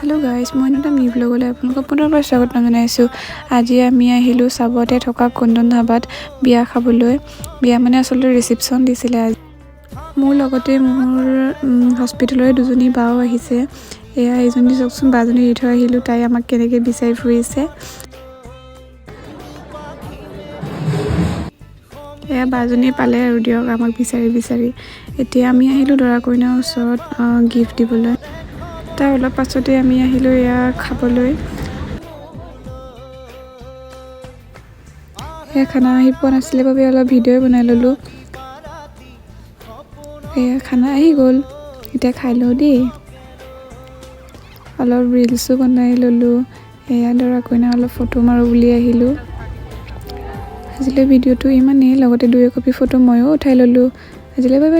Hello' guys, মই এটা মি ব্লগলৈ আপোনালোকক পুনৰবাৰ স্বাগতম জনাইছোঁ। আজি আমি আহিলোঁ চাবতে থকা কুন্দন ধাবাত বিয়া খাবলৈ। বিয়া মানে আচলতে ৰিচিপশ্যন দিছিলে আজি। মোৰ লগতে মোৰ হস্পিটেলৰে দুজনী বাও আহিছে। এয়া এইজনী চাওকচোন, বাজনী দি থৈ আহিলোঁ, তাই আমাক কেনেকৈ বিচাৰি ফুৰিছে। এয়া বাজনী পালে আৰু দিয়ক আমাক বিচাৰি। এতিয়া আমি আহিলোঁ দৰা কইনাৰ ওচৰত গিফ্ট দিবলৈ। তাৰ অলপ পাছতে আমি আহিলোঁ এয়া খাবলৈ। এয়া খানা আহি পোৱা নাছিলে বাবে অলপ ভিডিঅ' বনাই ল'লোঁ। এয়া খানা আহি গ'ল, এতিয়া খাই লওঁ দেই। অলপ ৰিলছো বনাই ল'লোঁ। এয়া দৰা কইনা অলপ ফটো মাৰোঁ বুলি আহিলোঁ। আজিলৈ ভিডিঅ'টো ইমানেই, লগতে 2 কপি ফটো ময়ো উঠাই ল'লোঁ। আজিলৈ বাই বাই।